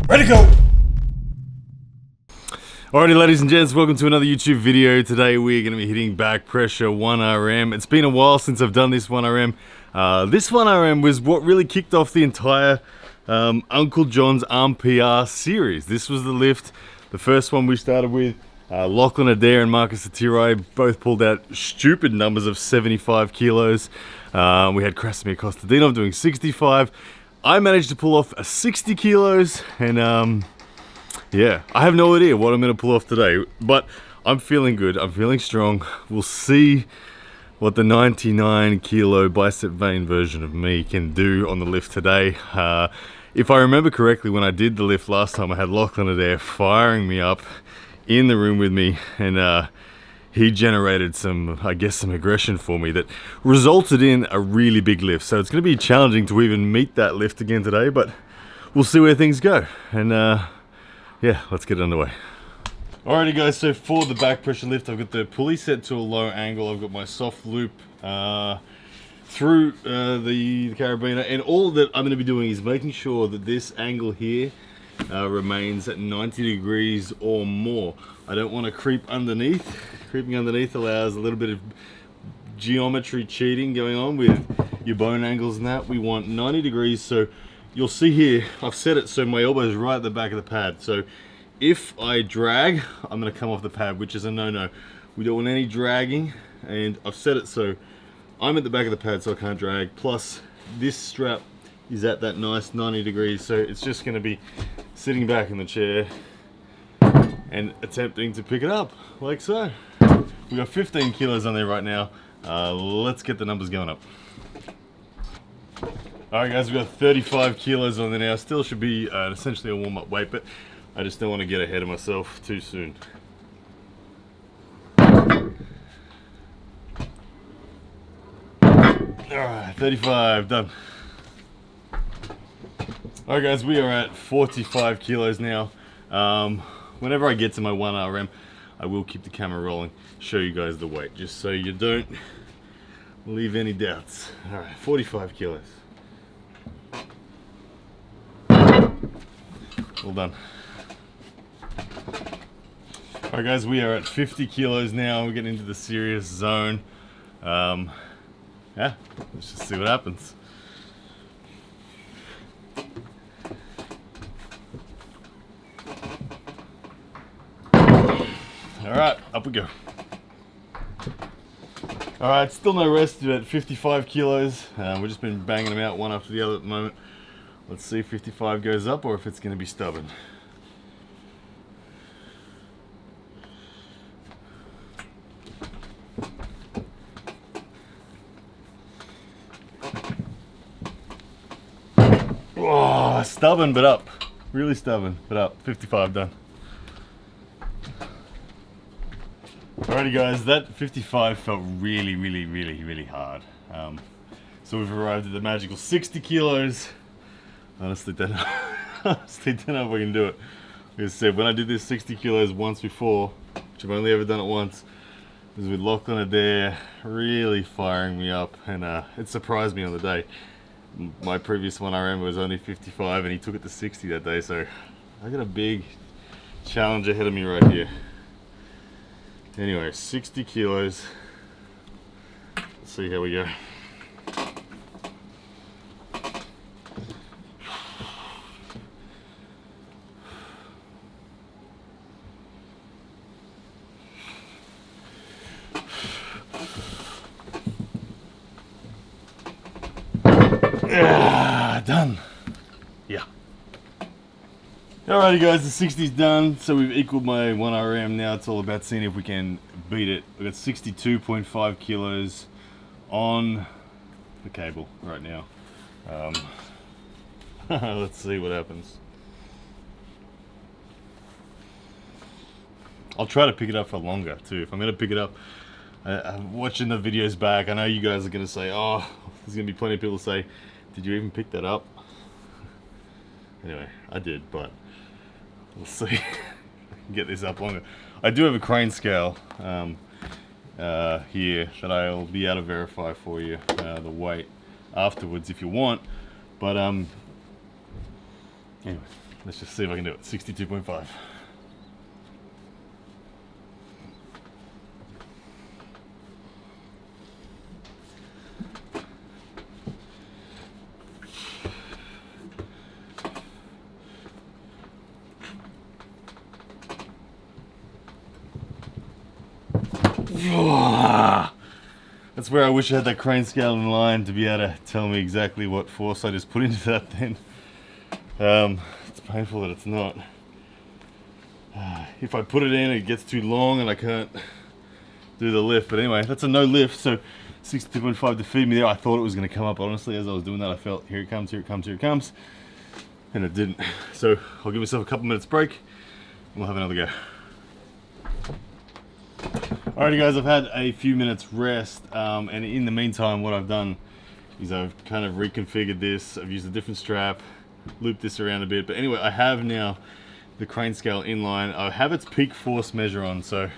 Ready to go! Alrighty, ladies and gents, welcome to another YouTube video. Today we're going to be hitting back pressure 1RM. It's been a while since I've done this 1RM. This 1RM was what really kicked off the entire Uncle John's Arm PR series. This was the lift, the first one we started with. Lachlan Adair and Marcus Atirai both pulled out stupid numbers of 75 kilos. We had Krasimir Kostadinov doing 65. I managed to pull off a 60 kilos and yeah, I have no idea what I'm going to pull off today, but I'm feeling good. I'm feeling strong. We'll see what the 99 kilo bicep vein version of me can do on the lift today. If I remember correctly, when I did the lift last time, I had Lachlan Adair firing me up in the room with me, and he generated some aggression for me that resulted in a really big lift. So it's going to be challenging to even meet that lift again today, but we'll see where things go. And yeah, let's get underway. Alrighty guys, so for the back pressure lift, I've got the pulley set to a low angle. I've got my soft loop through the carabiner, and all that I'm going to be doing is making sure that this angle here remains at 90 degrees or more. I don't want to creep underneath. Creeping underneath allows a little bit of geometry cheating going on with your bone angles and that. We want 90 degrees, so you'll see here, I've set it so my elbow is right at the back of the pad. So if I drag, I'm going to come off the pad, which is a no-no. We don't want any dragging, and I've set it so I'm at the back of the pad so I can't drag. Plus, this strap is at that nice 90 degrees, so it's just going to be sitting back in the chair and attempting to pick it up, like so. We've got 15 kilos on there right now. Let's get the numbers going up. Alright guys, we've got 35 kilos on there now. Still should be essentially a warm-up weight, but I just don't want to get ahead of myself too soon. Alright, 35, done. Alright guys, we are at 45 kilos now. Whenever I get to my 1RM, I will keep the camera rolling, show you guys the weight, just so you don't leave any doubts. Alright, 45 kilos. Well done. Alright guys, we are at 50 kilos now. We're getting into the serious zone. Yeah, let's just see what happens. Alright, up we go. Alright, still no rest at 55 kilos. We've just been banging them out one after the other at the moment. Let's see if 55 goes up or if it's going to be stubborn. Oh, stubborn but up. Really stubborn but up. 55 done. Alrighty guys, that 55 felt really hard. So we've arrived at the magical 60 kilos. Honestly, don't know if I can do it. Like I said, when I did this 60 kilos once before, which I've only ever done it once, it was with Lachlan Adair really firing me up, and it surprised me on the day. My previous 1RM was only 55 and he took it to 60 that day, so I got a big challenge ahead of me right here. Anyway, 60 kilos. Let's see how we go. Done. Yeah. Alrighty guys, the 60's done, so we've equaled my 1RM. Now it's all about seeing if we can beat it. We've got 62.5 kilos on the cable right now. Let's see what happens. I'll try to pick it up for longer too. If I'm going to pick it up, I'm watching the videos back, I know you guys are going to say, oh, there's going to be plenty of people say, did you even pick that up? Anyway, I did, but we'll see if I can get this up longer. I do have a crane scale here that I'll be able to verify for you the weight afterwards if you want. But anyway, Let's just see if I can do it. 62.5. That's where I wish I had that crane scale in line to be able to tell me exactly what force I just put into that then. It's painful that it's not. If I put it in, it gets too long and I can't do the lift. But anyway, that's a no lift, so 62.5 to feed me there. I thought it was going to come up, honestly. As I was doing that, I felt, here it comes, here it comes, here it comes. And it didn't. So I'll give myself a couple minutes break and we'll have another go. Alrighty guys, I've had a few minutes rest, and in the meantime what I've done is I've kind of reconfigured this. I've used a different strap, looped this around a bit, but anyway, I have now the crane scale in line. I have its peak force measure on, so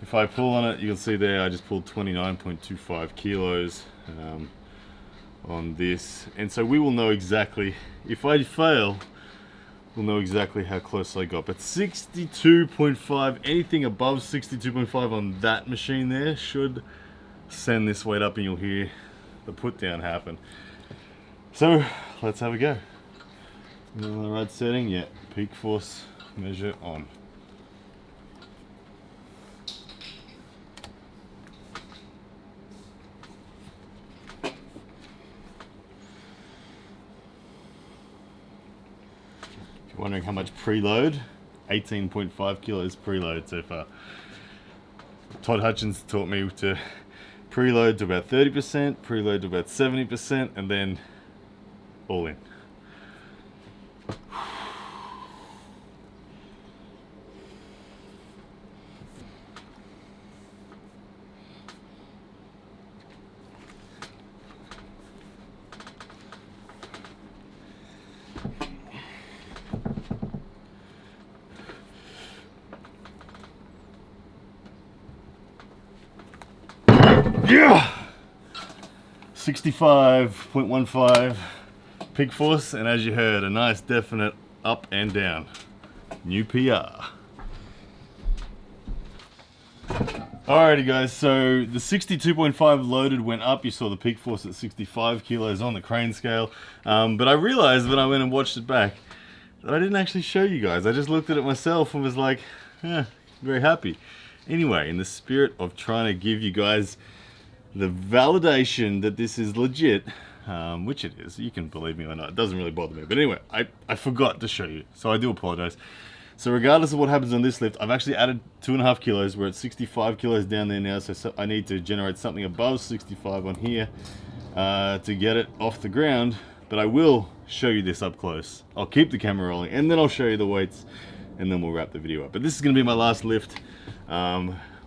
if I pull on it, you can see there I just pulled 29.25 kilos on this, and so we will know exactly, if I fail, we'll know exactly how close I got. But 62.5, anything above 62.5 on that machine there should send this weight up and you'll hear the put down happen. So let's have a go. On the right setting, yeah, peak force measure on. Wondering how much preload, 18.5 kilos preload so far. Todd Hutchins taught me to preload to about 30%, preload to about 70%, and then all in. Yeah, 65.15 peak force, and as you heard, a nice definite up and down. New PR. Alrighty guys, so the 62.5 loaded went up. You saw the peak force at 65 kilos on the crane scale, but I realized when I went and watched it back that I didn't actually show you guys. I just looked at it myself and was like, very happy. Anyway, in the spirit of trying to give you guys the validation that this is legit, which it is, you can believe me or not, it doesn't really bother me, but anyway, I forgot to show you, so I do apologize. So regardless of what happens on this lift, I've actually added 2.5 kilos. We're at 65 kilos down there now, so I need to generate something above 65 on here to get it off the ground, but I will show you this up close. I'll keep the camera rolling and then I'll show you the weights and then we'll wrap the video up. But this is going to be my last lift.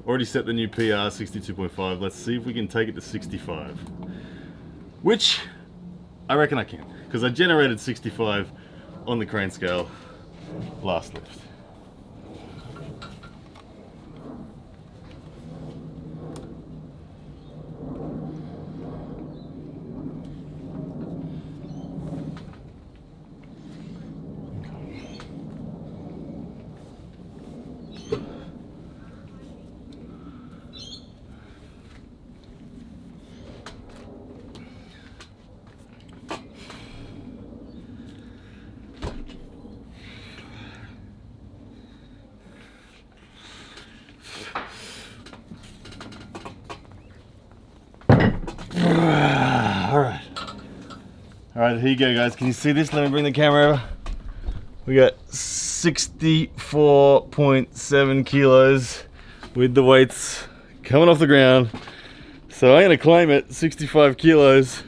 Already set the new PR, 62.5. Let's see if we can take it to 65. Which, I reckon I can. Because I generated 65 on the crane scale last lift. Alright, here you go guys. Can you see this? Let me bring the camera over. We got 64.7 kilos with the weights coming off the ground. So I'm going to claim it, 65 kilos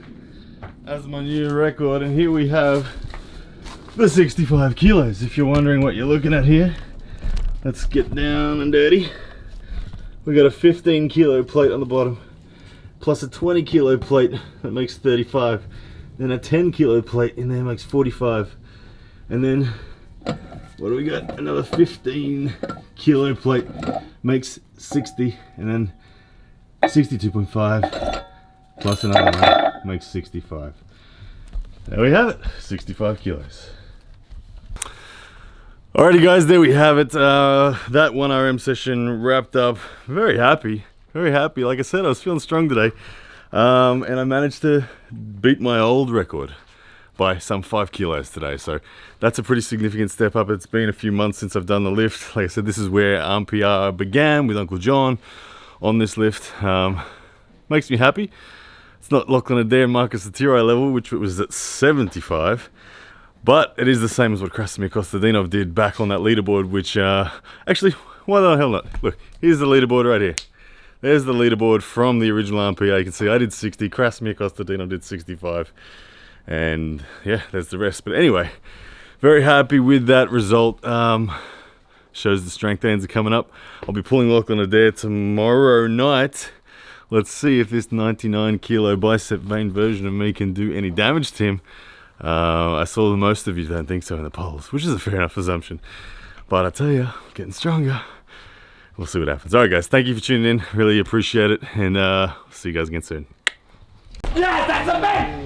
as my new record. And here we have the 65 kilos. If you're wondering what you're looking at here, let's get down and dirty. We got a 15 kilo plate on the bottom, plus a 20 kilo plate that makes 35. Then a 10 kilo plate in there makes 45. And then, what do we got? Another 15 kilo plate makes 60. And then 62.5 plus another one makes 65. There we have it, 65 kilos. Alrighty guys, there we have it. That 1RM session wrapped up. Very happy. Like I said, I was feeling strong today. And I managed to beat my old record by some 5 kilos today. So that's a pretty significant step up. It's been a few months since I've done the lift. Like I said, this is where RMPR began with Uncle John on this lift. Makes me happy. It's not Lachlan Adair and Marcus Attirai level, which it was at 75. But it is the same as what Krasimir Kostadinov did back on that leaderboard, which, actually, why the hell not? Look, here's the leaderboard right here. There's the leaderboard from the original RMPR. You can see I did 60, Krasimir Kostadinov did 65. And yeah, there's the rest. But anyway, very happy with that result. Shows the strength ends are coming up. I'll be pulling Lachlan Adair tomorrow night. Let's see if this 99 kilo bicep vein version of me can do any damage to him. I saw that most of you don't think so in the polls, which is a fair enough assumption. But I tell you, getting stronger. We'll see what happens. Alright guys, thank you for tuning in. Really appreciate it. And see you guys again soon. Yes, that's a man!